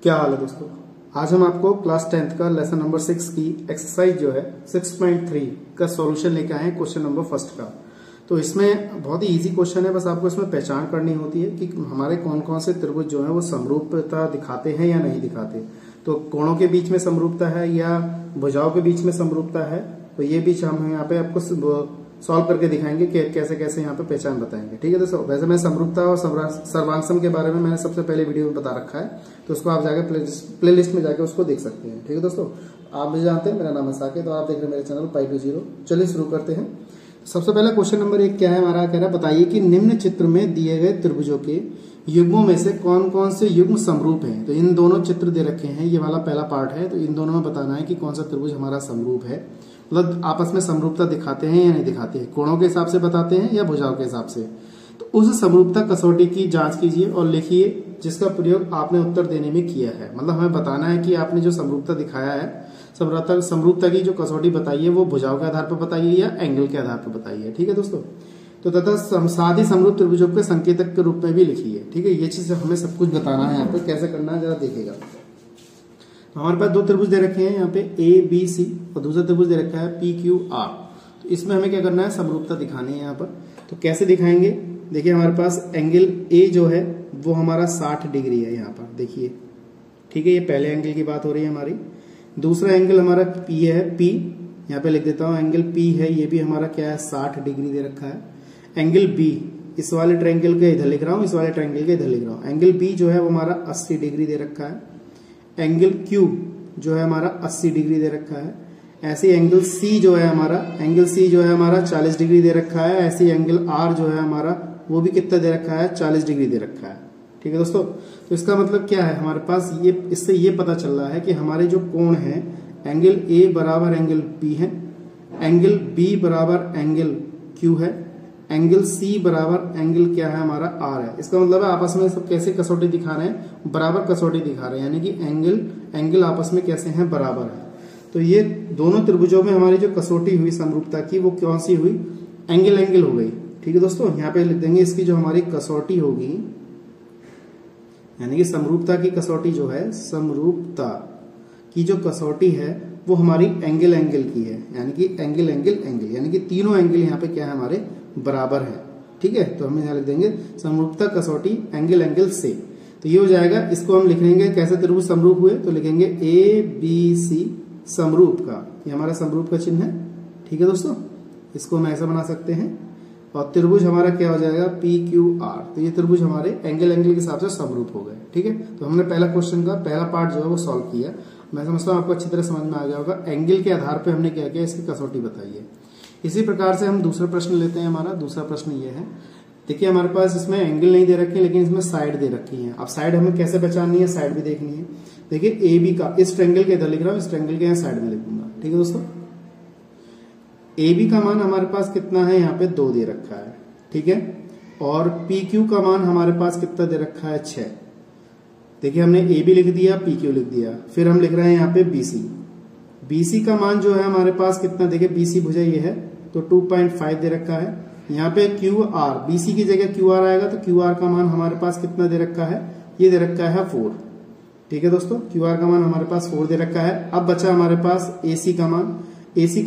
क्या हाल है दोस्तों। आज हम आपको क्लास 10th का लेसन नंबर 6 की एक्सरसाइज जो है 6.3 का सॉल्यूशन लेके आए हैं क्वेश्चन नंबर फर्स्ट का। तो इसमें बहुत ही इजी क्वेश्चन है, बस आपको इसमें पहचान करनी होती है कि हमारे कौन कौन से त्रिभुज जो है वो समरूपता दिखाते हैं या नहीं दिखाते। तो कोणों के बीच में समरूपता है या भुजाओं के बीच में समरूपता है, तो ये बीच हम यहाँ पे आपको सॉल्व करके दिखाएंगे कि कैसे कैसे यहाँ पे पहचान बताएंगे। ठीक है दोस्तों, वैसे मैं समरूपता और सर्वांगसम के बारे में मैंने सबसे पहले वीडियो में बता रखा है, तो उसको आप जाके प्ले लिस्ट में जाके उसको देख सकते हैं। ठीक है दोस्तों, आप भी जानते हैं मेरा नाम है साकेत, तो आप देख रहे हैं मेरे चैनल Pi2Zero। चलिए शुरू करते हैं। सबसे पहला क्वेश्चन नंबर 1 क्या है हमारा, कह रहा है बताइए कि निम्न चित्र में दिए गए त्रिभुजों के युग्मों में से कौन कौन से युग्म समरूप हैं। तो इन दोनों चित्र दे रखे हैं, ये वाला पहला पार्ट है, तो इन दोनों में बताना है कि कौन सा त्रिभुज हमारा समरूप है, मतलब आपस में समरूपता दिखाते हैं या नहीं दिखाते हैं, कोणों के हिसाब से बताते हैं या भुजाओं के हिसाब से। तो उस समरूपता कसौटी की जांच कीजिए और लिखिए जिसका प्रयोग आपने उत्तर देने में किया है। मतलब हमें बताना है कि आपने जो समरूपता दिखाया है, समरूपता की जो कसौटी बताई है वो भुजाओं के आधार पर बताइए या एंगल के आधार पर बताइए। ठीक है दोस्तों, तो तथा साथ ही समरूप त्रिभुजों के संकेतक के रूप में भी लिखिए। ठीक है, ये चीज हमें सब कुछ बताना है। यहाँ पे कैसे करना है जरा देखिएगा। तो हमारे पास दो त्रिभुज दे रखे हैं यहाँ पे ABC और दूसरा त्रिभुज दे रखा है PQR। तो इसमें हमें क्या करना है, समरूपता दिखानी है यहाँ पर। तो कैसे दिखाएंगे, देखिए हमारे पास एंगल A जो है वो हमारा 60 डिग्री है यहाँ पर, देखिए। ठीक है, ये पहले एंगल की बात हो रही है हमारी। दूसरा एंगल हमारा P है, P यहाँ पे लिख देता हूँ, एंगल P है, ये भी हमारा क्या है 60 डिग्री दे रखा है। एंगल B, इस वाले ट्रायंगल के इधर लिख रहा हूँ, इस वाले ट्रायंगल के इधर लिख रहा हूँ। एंगल B जो है वो हमारा 80 डिग्री दे रखा है। एंगल Q जो है हमारा 80 डिग्री दे रखा है। ऐसे एंगल C जो है हमारा, एंगल C जो है हमारा 40 डिग्री दे रखा है। ऐसे एंगल R जो है हमारा वो भी कितना दे रखा है, 40 डिग्री दे रखा है। ठीक है दोस्तों, तो इसका मतलब क्या है हमारे पास, ये इससे ये पता चल रहा है कि हमारे जो कोण है, एंगल A बराबर एंगल P है, एंगल B बराबर एंगल Q है, एंगल C बराबर एंगल क्या है हमारा R है। इसका मतलब है आपस में सब कैसे कसौटी दिखा रहे हैं, बराबर कसौटी दिखा रहे हैं, यानी कि एंगल आपस में कैसे हैं, बराबर है। तो ये दोनों त्रिभुजों में हमारी जो कसौटी हुई समरूपता की वो कौन सी हुई, एंगल हो गई। ठीक है दोस्तों, यहाँ पे लिख देंगे इसकी जो हमारी कसौटी होगी, यानी कि समरूपता की कसौटी जो है, समरूपता की जो कसौटी है वो हमारी एंगल की है, यानी कि एंगल यानी कि तीनों एंगल यहाँ पे क्या है हमारे बराबर है। ठीक है, तो हम यहाँ लिख देंगे समरूपता कसौटी एंगल से। तो ये हो जाएगा, इसको हम लिख लेंगे कैसे त्रिभुज समरूप हुए, तो लिखेंगे ABC समरूप का, ये हमारा समरूप का चिन्ह है। ठीक है दोस्तों, इसको हम ऐसा बना सकते हैं। और त्रिभुज हमारा क्या हो जाएगा, PQR। तो ये त्रिभुज हमारे एंगल के हिसाब से समरूप हो गए। ठीक है, तो हमने पहला क्वेश्चन का पहला पार्ट जो है वो सॉल्व किया। मैं समझता हूँ आपको अच्छी तरह समझ में आ गया होगा। एंगल के आधार पर हमने क्या किया, इसकी कसौटी बताई है। इसी प्रकार से हम दूसरा प्रश्न लेते हैं। हमारा दूसरा प्रश्न ये है, देखिए हमारे पास इसमें एंगल नहीं दे रखे लेकिन इसमें साइड दे रखी है। अब साइड हमें कैसे पहचाननी है, साइड भी देखनी है। देखिए AB का, इस ट्रायंगल के इधर लिख रहा हूँ, इस ट्रायंगल के यहाँ साइड में लिख दूंगा। ठीक है दोस्तों, AB का मान हमारे पास कितना है, यहाँ पे 2 दे रखा है। ठीक है, और PQ का मान हमारे पास कितना दे रखा है, 6। देखिए हमने AB लिख दिया, PQ लिख दिया, फिर हम लिख रहे हैं यहाँ पे BC का मान जो है हमारे पास कितना, देखिए BC भुजा ये है तो 2.5 दे रखा है। यहाँ पे QR, BC की जगह QR आएगा तो QR का मान हमारे पास कितना दे रखा है, ये दे रखा है 4। ठीक है दोस्तों, QR का मान हमारे पास 4 दे रखा है। अब बचा हमारे पास AC का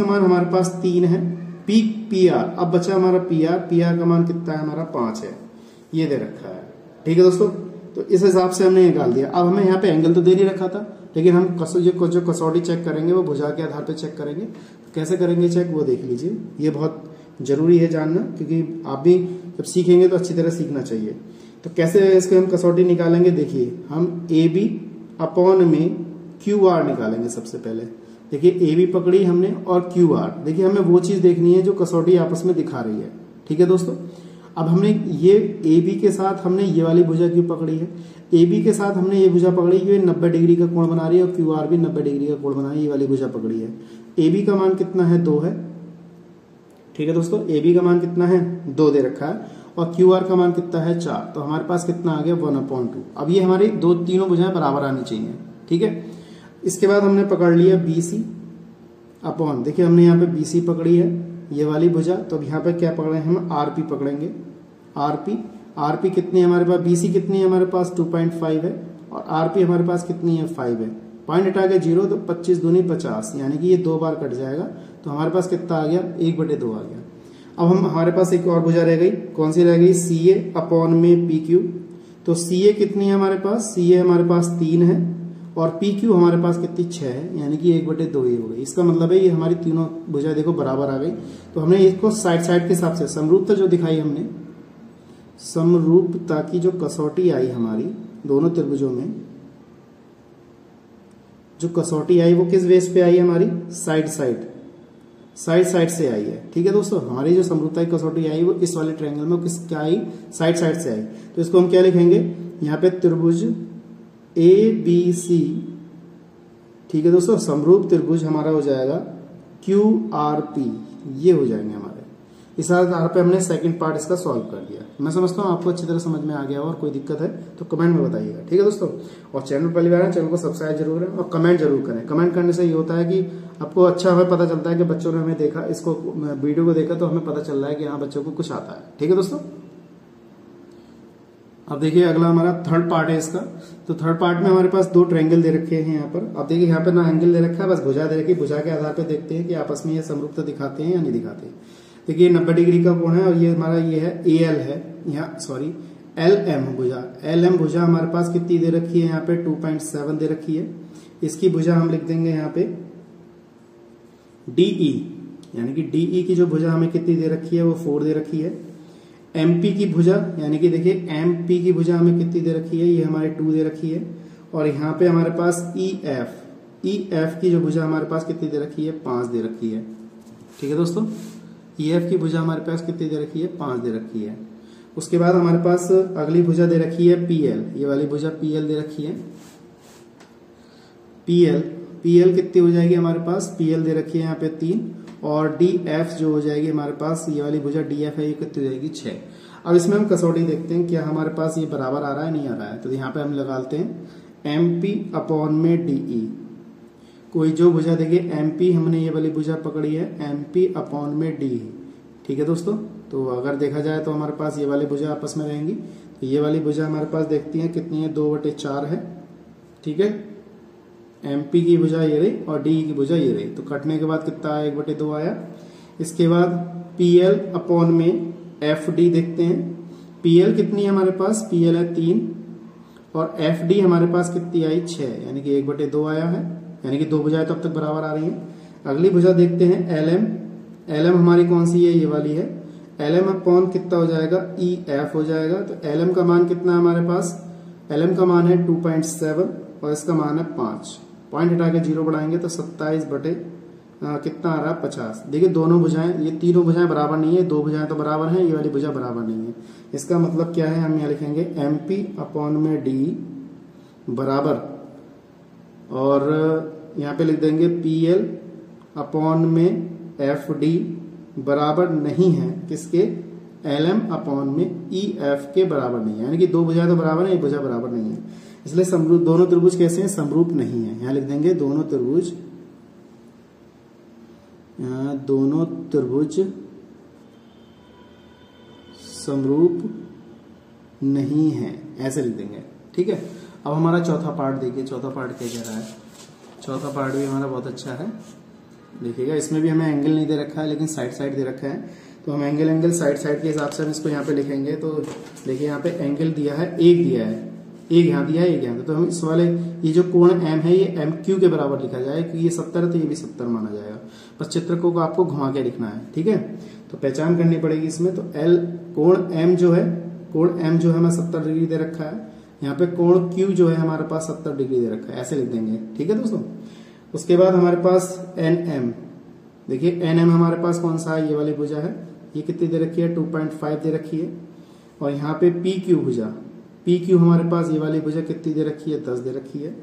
मान हमारे पास 3 है। PR, अब बचा हमारा PR का मान कितना है हमारा 5 है, ये दे रखा है। ठीक है दोस्तों, तो इस हिसाब से हमने निकाल दिया। अब हमें यहाँ पे एंगल तो दे नहीं रखा था, लेकिन हम जो कसौटी चेक करेंगे वो भुजा के आधार पर चेक करेंगे। कैसे करेंगे चेक वो देख लीजिए, ये बहुत जरूरी है जानना, क्योंकि आप भी जब सीखेंगे तो अच्छी तरह सीखना चाहिए। तो कैसे इसको हम कसौटी निकालेंगे, देखिए हम AB अपॉन में QR निकालेंगे सबसे पहले। देखिए AB पकड़ी हमने और QR, देखिए हमें वो चीज देखनी है जो कसौटी आपस में दिखा रही है। ठीक है दोस्तों, अब हमने ये AB के साथ हमने ये वाली भुजा क्यों पकड़ी है, AB के साथ हमने ये भुजा पकड़ी, ये 90 डिग्री का कोण बना रही है और QR भी 90 डिग्री का कोण बना रही है, ये वाली भुजा पकड़ी है। AB का मान कितना है, 2 है। ठीक है दोस्तों, AB का मान कितना है, 2 दे रखा है, और QR का मान कितना है, 4। तो हमारे पास कितना आ गया, 1/2। अब ये हमारी तीनों भुजाएं बराबर आनी चाहिए। ठीक है, इसके बाद हमने पकड़ लिया BC अपॉन, देखिए हमने यहाँ पे BC पकड़ी है, ये वाली भुजा, तो अब यहाँ पे क्या पकड़े हैं हम, RP पकड़ेंगे। RP कितनी है हमारे पास, BC कितनी है हमारे पास, 2.5 है, और आरपी हमारे पास कितनी है 5 है। पॉइंट हटा के 0 तो 25 दूनी 50, यानी कि ये 2 बार कट जाएगा तो हमारे पास कितना आ गया 1/2 आ गया। अब हम हमारे पास एक और भुजा रह गई, कौन सी रह गई CA अपॉन में PQ। तो CA कितनी है हमारे पास, CA हमारे पास 3 है और PQ हमारे पास कितनी 6 है, यानी कि 1/2 ही हो गई। इसका मतलब है ये हमारी तीनों भुजा देखो बराबर आ गई। तो हमने इसको साइड साइड के हिसाब से समरूपता जो दिखाई हमने, समरूपता की जो कसौटी आई हमारी दोनों त्रिभुजों में, जो कसौटी आई वो किस बेस पे आई हमारी, साइड साइड से आई है। ठीक है दोस्तों, हमारी जो समरूपता की कसौटी आई वो इस वाले ट्रायंगल में किस क्या आई, साइड से आई। तो इसको हम क्या लिखेंगे, यहाँ पे त्रिभुज ABC, ठीक है दोस्तों, समरूप त्रिभुज हमारा हो जाएगा QRP, ये हो जाएंगे हमारे। इस आधार पे हमने सेकंड पार्ट इसका सॉल्व कर दिया। मैं समझता हूँ आपको अच्छी तरह समझ में आ गया और कोई दिक्कत है तो कमेंट में बताइएगा। ठीक है दोस्तों, और चैनल पहली बार है, चैनल को सब्सक्राइब जरूर करें और कमेंट जरूर करें। कमेंट करने से ये होता है कि आपको अच्छा हमें पता चलता है कि बच्चों ने हमें देखा, इसको वीडियो को देखा तो हमें पता चल रहा है कि हाँ बच्चों को कुछ आता है। ठीक है दोस्तों, अब देखिए अगला हमारा थर्ड पार्ट है इसका। तो थर्ड पार्ट में हमारे पास 2 ट्रायंगल दे रखे हैं यहाँ पर। अब देखिए यहाँ पे ना एंगल दे रखा है, बस भुजा दे रखी है। भुजा के आधार पे देखते हैं कि आपस में ये समरूपता दिखाते हैं या नहीं दिखाते। देखिए 90 डिग्री का कोण है और ये हमारा ये है AL है, यहाँ सॉरी LM भुजा। LM भुजा हमारे पास कितनी दे रखी है, यहाँ पे 2.7 दे रखी है। इसकी भुजा हम लिख देंगे यहाँ पे DE, यानी कि DE की जो भुजा हमें कितनी दे रखी है वो 4 दे रखी है। MP की भुजा, यानी कि देखिए MP की भुजा हमें कितनी दे रखी है, ये हमारे 2 दे रखी है। और यहाँ पे हमारे पास EF की जो भुजा हमारे पास कितनी दे रखी है, 5 दे रखी है। ठीक है दोस्तों, EF की भुजा हमारे पास कितनी दे रखी है, 5 दे रखी है। उसके बाद हमारे पास अगली भुजा दे रखी है PL, ये वाली भुजा PL दे रखी है। PL कितनी हो जाएगी हमारे पास, PL दे रखी है यहाँ पे 3, और DF जो हो जाएगी हमारे पास, ये वाली भुजा DF है, ये कितनी हो जाएगी 6। अब इसमें हम कसौटी देखते हैं क्या हमारे पास ये बराबर आ रहा है नहीं आ रहा है। तो यहाँ पे हम लगाते हैं MP अपॉन में DE। कोई जो भुजा देखिए MP, हमने ये वाली भुजा पकड़ी है MP अपॉन में DE। ठीक है दोस्तों, तो अगर देखा जाए तो हमारे पास ये वाली भुजा आपस में रहेंगी। तो ये वाली भुजा हमारे पास देखती है कितनी है, 2/4 है। ठीक है, MP की भुजा ये रही और DE की भुजा ये रही। तो कटने के बाद कितना आया, 1/2 आया। इसके बाद PL अपॉन में FD देखते हैं। PL कितनी है हमारे पास, PL है 3 और FD हमारे पास कितनी आई 6, यानी कि 1/2 आया है, यानी कि 2 भुजाएं तो अब तक बराबर आ रही हैं। अगली भुजा देखते हैं LM हमारी कौन सी है, ये वाली है। LM अपॉन कितना हो जाएगा, EF हो जाएगा। तो LM का मान कितना है हमारे पास, LM का मान है 2.7 और इसका मान है 5। पॉइंट हटा के 0 बढ़ाएंगे तो 27 बटे कितना आ रहा है 50। देखिए दोनों भुजाएं, ये तीनों भुजाएं बराबर नहीं है, 2 भुजाएं तो बराबर हैं, ये वाली भुजा बराबर नहीं है। इसका मतलब क्या है, हम यहाँ लिखेंगे MP अपॉन में DE बराबर, और यहाँ पे लिख देंगे PL अपॉन में FD बराबर नहीं है किसके, LM अपॉन में EF के बराबर नहीं है। यानी कि 2 भुजाएं तो बराबर है, एक भुजा बराबर नहीं है, इसलिए समरूप दोनों त्रिभुज कैसे हैं, समरूप नहीं है। यहाँ लिख देंगे दोनों त्रिभुज समरूप नहीं है, ऐसे लिख देंगे। ठीक है, अब हमारा चौथा पार्ट देखिए, चौथा पार्ट क्या कह रहा है। चौथा पार्ट भी हमारा बहुत अच्छा है, देखिएगा। इसमें भी हमें एंगल नहीं दे रखा है लेकिन साइड दे रखा है। तो हम एंगल साइड के हिसाब से हम इसको यहाँ पे लिखेंगे। तो देखिए यहाँ पे एंगल दिया है, एक दिया है, एक यहाँ दिया है, एक यहाँ। तो हम इस वाले ये जो कोण M है ये MQ के बराबर लिखा जाए, क्योंकि ये 70 है तो ये भी 70 माना जाएगा। बस चित्र को आपको घुमा के लिखना है। ठीक है, तो पहचान करनी पड़ेगी इसमें। तो कोण M जो है हमें 70 डिग्री दे रखा है। यहाँ पे कोण Q जो है हमारे पास 70 डिग्री दे रखा है, ऐसे लिख देंगे। ठीक है दोस्तों, उसके बाद हमारे पास NM, देखिए NM हमारे पास कौन सा है, ये वाली भुजा है, ये कितनी दे रखी है, 2.5 दे रखी है। और यहाँ पे PQ भुजा, PQ हमारे पास ये वाली भुजा कितनी दे रखी है, 10 दे रखी है।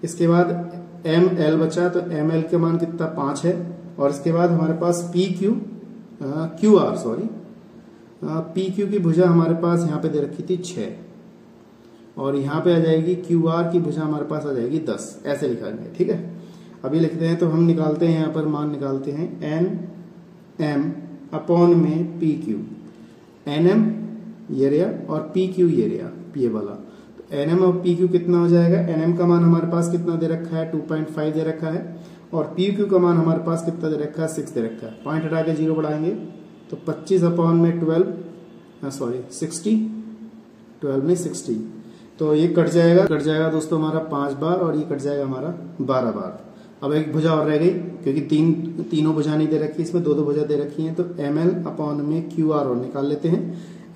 इसके बाद ML बचा, तो ML के मान कितना 5 है। और इसके बाद हमारे पास PQ की भुजा हमारे पास यहाँ पे दे रखी थी 6, और यहाँ पे आ जाएगी QR की भुजा हमारे पास आ जाएगी 10, ऐसे लिखा गया। ठीक है, अभी लिखते हैं। तो हम निकालते हैं, यहाँ पर मान निकालते हैं NM अपॉन में PQ। NM ये रहा और PQ ये रहा, ये वाला। तो एनएम और पी क्यू कितना हो जाएगा, एनएम का मान हमारे पास कितना दे रखा है 2.5 दे रखा है, और पी क्यू का मान हमारे पास कितना दे रखा है 6 दे रखा है। पॉइंट हटा के 0 बढ़ाएंगे तो 25 अपॉन में 60, 12 में 60, तो ये कट जाएगा दोस्तों हमारा 5 बार, और ये कट जाएगा हमारा 12 बार। अब एक भुजा और रह गई, क्योंकि तीनों भुजा नहीं दे रखी, इसमें दो भुजा दे रखी हैं, तो ml अपॉन में QR और निकाल लेते हैं।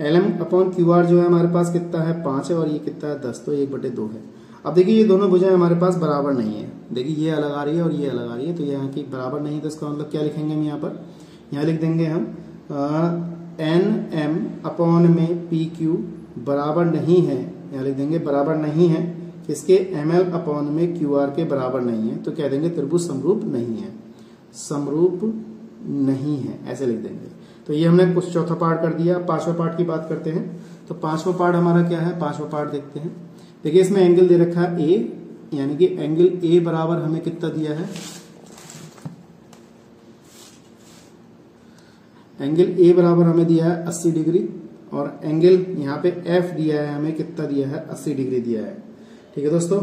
LM अपॉन QR जो है हमारे पास कितना है 5 है, और ये कितना है 10, तो 1/2 है। अब देखिए ये दोनों भुजाएं हमारे पास बराबर नहीं है, देखिए ये अलग आ रही है और ये अलग आ रही है, तो यहाँ की बराबर नहीं है, तो इसका मतलब क्या लिखेंगे हम यहाँ लिख देंगे हम NM अपॉन में PQ बराबर नहीं है, यहाँ लिख देंगे बराबर नहीं है, इसके ml अपॉन में QR के बराबर नहीं है, तो कह देंगे त्रिभुज समरूप नहीं है, समरूप नहीं है, ऐसे लिख देंगे। तो ये हमने कुछ चौथा पार्ट कर दिया। पांचवा पार्ट की बात करते हैं, तो पांचवा पार्ट हमारा क्या है, पांचवा पार्ट देखते हैं। देखिए इसमें एंगल दे रखा है A, यानी कि एंगल A बराबर हमें कितना दिया है, एंगल A बराबर हमें दिया है 80 डिग्री, और एंगल यहाँ पे F दिया है हमें कितना दिया है 80 डिग्री दिया है। ठीक है दोस्तों,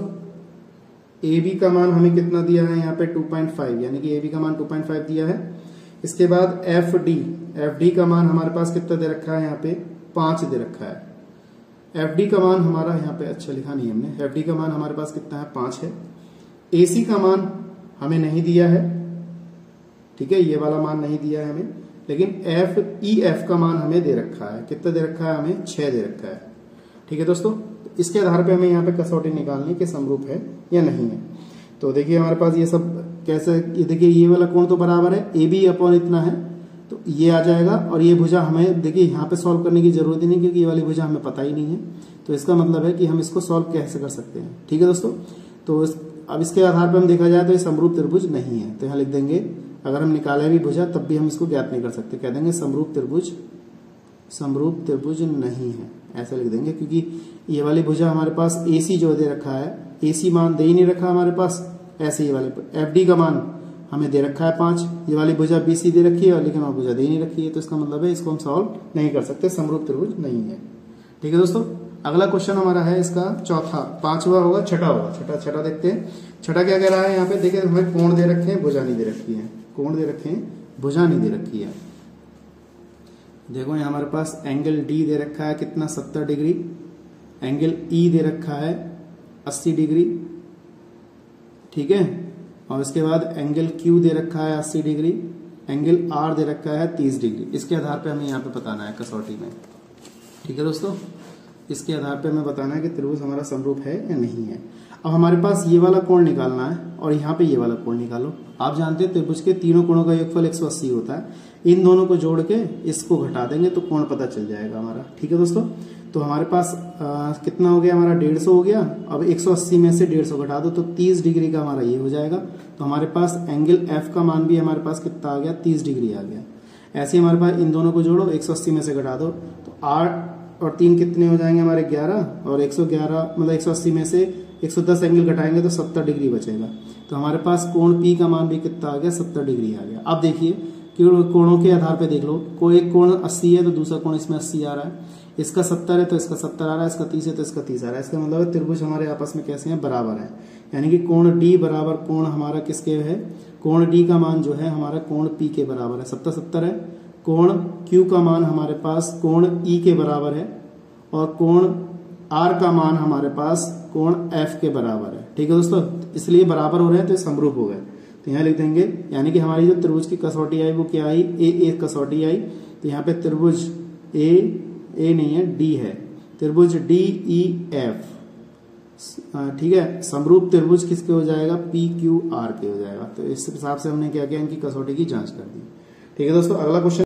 AB का मान हमें कितना दिया है यहाँ पे 2.5, यानी कि AB का मान 2.5 दिया है। इसके बाद FD का मान हमारे पास कितना दे रखा है यहाँ पे 5 दे रखा है। FD का मान हमारा यहाँ पे अच्छा लिखा नहीं हमने, FD का मान हमारे पास कितना है 5 है। AC का मान हमें नहीं दिया है, ठीक है, ये वाला मान नहीं दिया है हमें, लेकिन EF का मान हमें दे रखा है, कितना दे रखा है हमें 6 दे रखा है। ठीक है दोस्तों, इसके आधार पे हमें यहाँ पे कसौटी निकालनी कि समरूप है या नहीं है। तो देखिए हमारे पास ये सब कैसे, ये देखिए ये वाला कोण तो बराबर है, AB अपॉन इतना है, तो ये आ जाएगा, और ये भुजा हमें देखिए यहाँ पे सॉल्व करने की जरूरत ही नहीं, क्योंकि ये वाली भुजा हमें पता ही नहीं है, तो इसका मतलब है कि हम इसको सॉल्व कैसे कर सकते हैं। ठीक है दोस्तों, तो अब इसके आधार पर हम देखा जाए तो ये समरूप त्रिभुज नहीं है, तो यहाँ लिख देंगे अगर हम निकाले भी भुजा तब भी हम इसको ज्ञात नहीं कर सकते, कह देंगे समरूप त्रिभुज नहीं है, ऐसे लिख देंगे, क्योंकि ये वाली भुजा हमारे पास AC जो दे रखा है, AC मान दे ही नहीं रखा हमारे पास, ऐसे ये वाले FD का मान हमें दे रखा है 5, ये वाली भुजा BC दे रखी है, लेकिन वहां भुजा दे नहीं रखी है, तो इसका मतलब है इसको हम सॉल्व नहीं कर सकते, समरूप त्रिभुज नहीं है। ठीक है दोस्तों, अगला क्वेश्चन हमारा है इसका चौथा, पांचवा होगा, छठा देखते हैं। छठा क्या कह रहा है यहाँ पे, देखिए हमें कोण दे रखे हैं, भुजा नहीं दे रखी है, कोण दे रखे हैं, भुजा नहीं दे रखी है। देखो यहाँ हमारे पास एंगल D दे रखा है कितना 70 डिग्री, एंगल E दे रखा है 80 डिग्री, ठीक है, और इसके बाद एंगल Q दे रखा है 80 डिग्री, एंगल R दे रखा है 30 डिग्री। इसके आधार पे हमें यहाँ पे बताना है कसौटी में। ठीक है दोस्तों, इसके आधार पे हमें बताना है कि त्रिभुज हमारा समरूप है या नहीं है। अब हमारे पास ये वाला कोण निकालना है, और यहाँ पे ये वाला कोण निकालो। आप जानते हैं त्रिभुज के तीनों कोणों का योगफल 180 होता है, इन दोनों को जोड़ के इसको घटा देंगे तो कोण पता चल जाएगा हमारा। ठीक है दोस्तों, तो हमारे पास कितना हो गया हमारा 150 हो गया। अब 180 में से 150 घटा दो तो 30 डिग्री का हमारा ये हो जाएगा, तो हमारे पास एंगल F का मान भी हमारे पास कितना आ गया 30 डिग्री आ गया। ऐसे हमारे पास इन दोनों को जोड़ो, 180 में से घटा दो तो 8 और 3 कितने हो जाएंगे हमारे 11, और 111 मतलब 180 में से 110 एंगल घटाएंगे तो 70 डिग्री बचेगा। तो हमारे पास कोण P का मान भी कितना आ गया 70 डिग्री आ गया। अब देखिए कोणों के आधार पे देख लो, कोई एक कोण 80 है तो दूसरा कोण इसमें 80 आ रहा है, इसका 70 है तो इसका 70 आ रहा है, इसका 30 है तो इसका 30 आ रहा है। इसका मतलब त्रिभुज हमारे आपस में कैसे हैं, बराबर है, यानी कि कोण D बराबर कोण हमारा किसके है, कोण D का मान जो है हमारा कोण P के बराबर है, 70 है। कोण Q का मान हमारे पास कोण E के बराबर है, और कोण R का मान हमारे पास कोण F के बराबर है। ठीक है दोस्तों, इसलिए बराबर हो रहे हैं तो समरूप हो गए। तो यहाँ लिख देंगे, यानी कि हमारी जो त्रिभुज की कसौटी आई वो क्या आई, A कसौटी आई। तो यहाँ पे त्रिभुज A नहीं है, D है, त्रिभुज DEF, ठीक है, समरूप त्रिभुज किसके हो जाएगा, PQR के हो जाएगा। तो इस हिसाब से हमने क्या किया, इनकी कसौटी की जांच कर दी। ठीक है दोस्तों, अगला क्वेश्चन